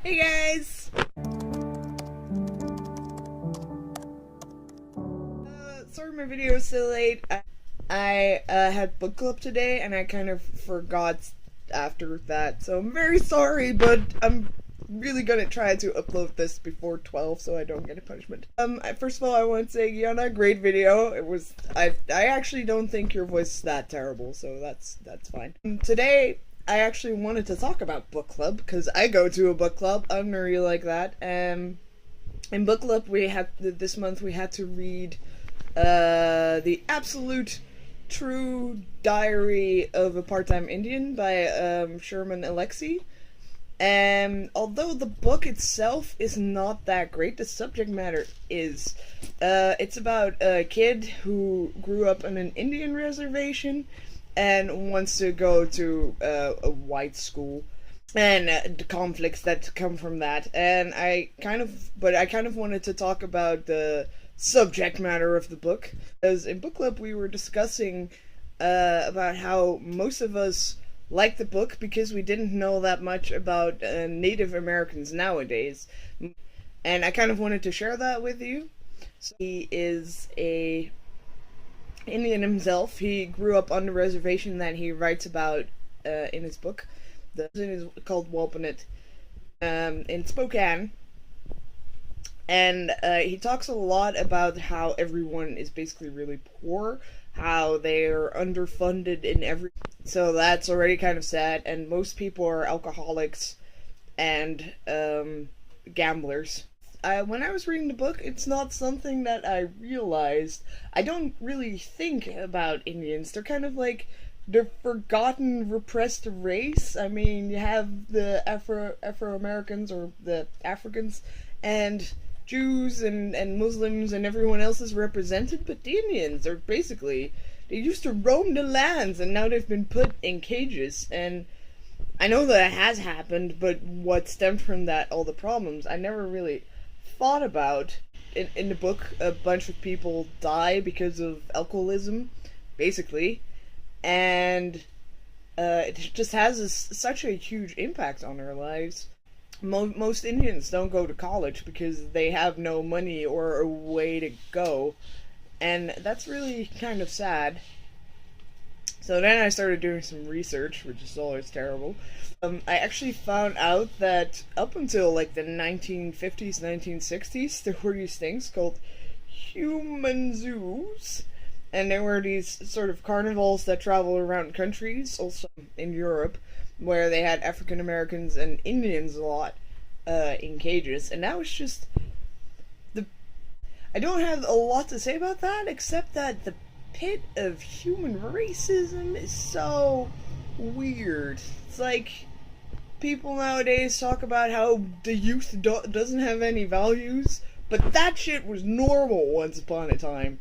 Hey guys! Sorry my video is so late. I had book club today and I kind of forgot after that, so I'm very sorry, but I'm really gonna try to upload this before 12 so I don't get a punishment. First of all, I want to say, Yana, great video. I actually don't think your voice is that terrible, so that's fine. Today, I actually wanted to talk about book club, because I go to a book club. I'm really like that. In book club, this month we had to read The Absolute True Diary of a Part-Time Indian by Sherman Alexie. And although the book itself is not that great, the subject matter is. It's about a kid who grew up on an Indian reservation and wants to go to a white school, and the conflicts that come from that. And I kind of wanted to talk about the subject matter of the book, because in book club we were discussing about how most of us like the book because we didn't know that much about Native Americans nowadays, and I kind of wanted to share that with you. So he is a Indian himself. He grew up on the reservation that he writes about in his book. The reservation is called Wapanet, in Spokane. And he talks a lot about how everyone is basically really poor, how they're underfunded in every... So that's already kind of sad, and most people are alcoholics and gamblers. When I was reading the book, it's not something that I realized. I don't really think about Indians. They're kind of like the forgotten, repressed race. I mean, you have the Afro-Americans, or the Africans, and Jews and Muslims and everyone else is represented, but the Indians are basically, they used to roam the lands and now they've been put in cages. And I know that it has happened, but what stemmed from that, all the problems, I never really thought about. In the book, a bunch of people die because of alcoholism, basically, and it just has such a huge impact on their lives. Most Indians don't go to college because they have no money or a way to go, and that's really kind of sad. So then I started doing some research, which is always terrible. I actually found out that up until like the 1950s, 1960s, there were these things called human zoos, and there were these sort of carnivals that travel around countries, also in Europe, where they had African Americans and Indians a lot in cages, and that was just the... I don't have a lot to say about that, except that the pit of human racism is so weird. It's like people nowadays talk about how the youth doesn't have any values, but that shit was normal once upon a time.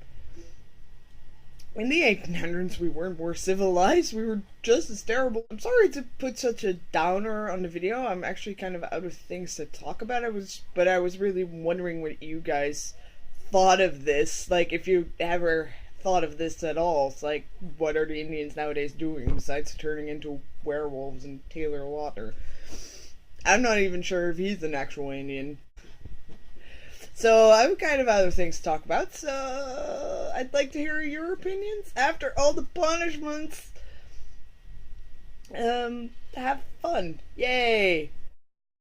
In the 1800s, we weren't more civilized, we were just as terrible. I'm sorry to put such a downer on the video. I'm actually kind of out of things to talk about. But I was really wondering what you guys thought of this. Like, if you ever thought of this at all. It's like, what are the Indians nowadays doing besides turning into werewolves and Taylor Lautner? I'm not even sure if he's an actual Indian. So I'm kind of out of things to talk about, so I'd like to hear your opinions after all the punishments. Have fun. Yay!